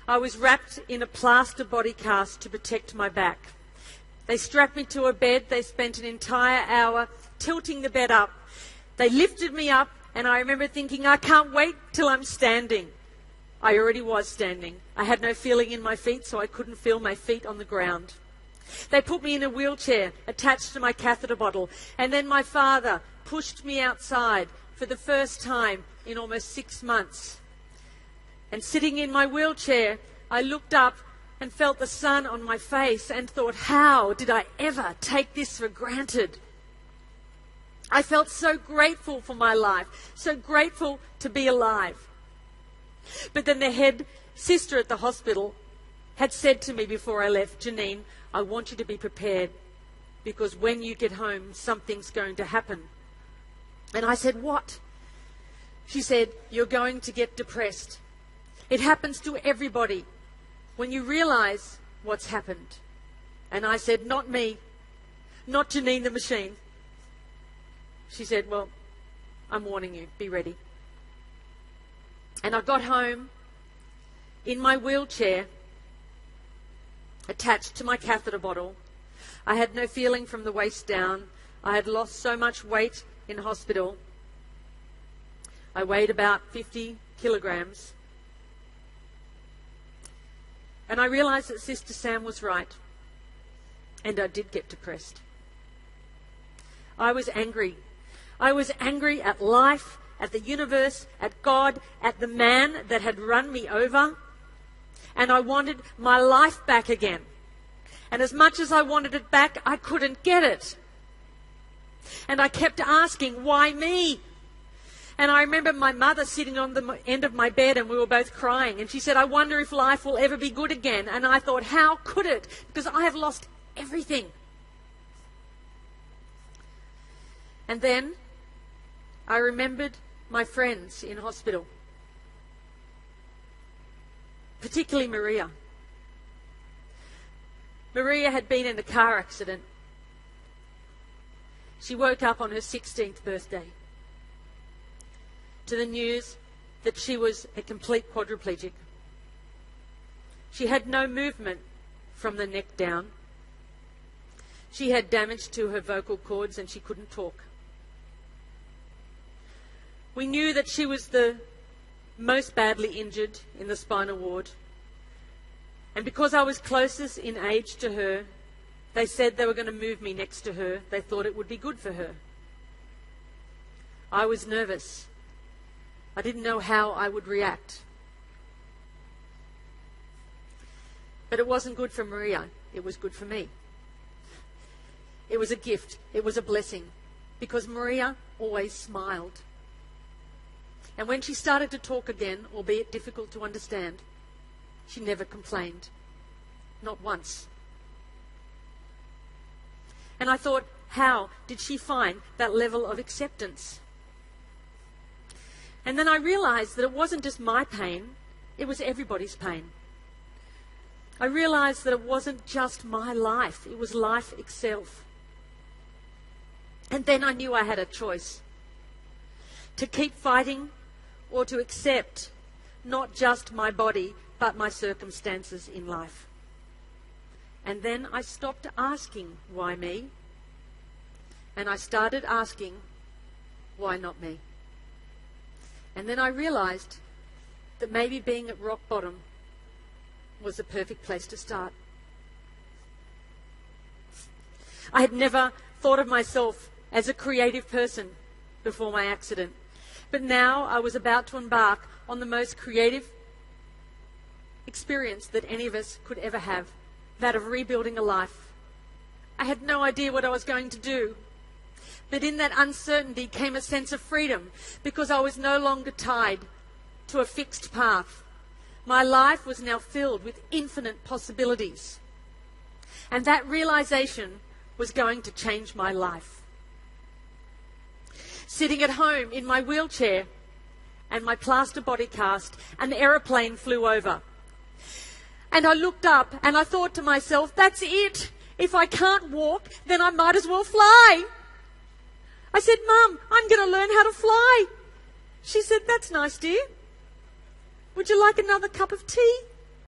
I was wrapped in a plaster body cast to protect my back. They strapped me to a bed. They spent an entire hour tilting the bed up. They lifted me up, and I remember thinking, I can't wait till I'm standing. I already was standing. I had no feeling in my feet, so I couldn't feel my feet on the ground. They put me in a wheelchair attached to my catheter bottle, and then my father pushed me outside for the first time in almost 6 months. And sitting in my wheelchair, I looked up and felt the sun on my face and thought, how did I ever take this for granted? I felt so grateful for my life, so grateful to be alive. But then the head sister at the hospital had said to me before I left, Janine, I want you to be prepared because when you get home, something's going to happen. And I said, what? She said, you're going to get depressed. It happens to everybody when you realize what's happened. And I said, not me, not Janine the machine. She said, well, I'm warning you, be ready. And I got home in my wheelchair, attached to my catheter bottle. I had no feeling from the waist down. I had lost so much weight in hospital. I weighed about 50 kilograms. And I realized that Sister Sam was right. And I did get depressed. I was angry. I was angry at life, at the universe, at God, at the man that had run me over. And I wanted my life back again. And as much as I wanted it back, I couldn't get it. And I kept asking, why me? And I remember my mother sitting on the end of my bed and we were both crying. And she said, I wonder if life will ever be good again. And I thought, how could it? Because I have lost everything. And then I remembered my friends in hospital, particularly Maria. Maria had been in a car accident. She woke up on her 16th birthday to the news that she was a complete quadriplegic. She had no movement from the neck down. She had damage to her vocal cords and she couldn't talk. We knew that she was the most badly injured in the spinal ward. And because I was closest in age to her, they said they were going to move me next to her. They thought it would be good for her. I was nervous. I didn't know how I would react. But it wasn't good for Maria. It was good for me. It was a gift. It was a blessing. Because Maria always smiled. And when she started to talk again, albeit difficult to understand, she never complained. Not once. And I thought, how did she find that level of acceptance? And then I realized that it wasn't just my pain, it was everybody's pain. I realized that it wasn't just my life, it was life itself. And then I knew I had a choice. To keep fighting or to accept not just my body, but my circumstances in life. And then I stopped asking, why me? And I started asking, why not me? And then I realized that maybe being at rock bottom was the perfect place to start. I had never thought of myself as a creative person before my accident. But now I was about to embark on the most creative experience that any of us could ever have, that of rebuilding a life. I had no idea what I was going to do. But in that uncertainty came a sense of freedom because I was no longer tied to a fixed path. My life was now filled with infinite possibilities. And that realization was going to change my life. Sitting at home in my wheelchair and my plaster body cast, an aeroplane flew over. And I looked up and I thought to myself, that's it. If I can't walk, then I might as well fly. I said, Mum, I'm going to learn how to fly. She said, that's nice, dear. Would you like another cup of tea?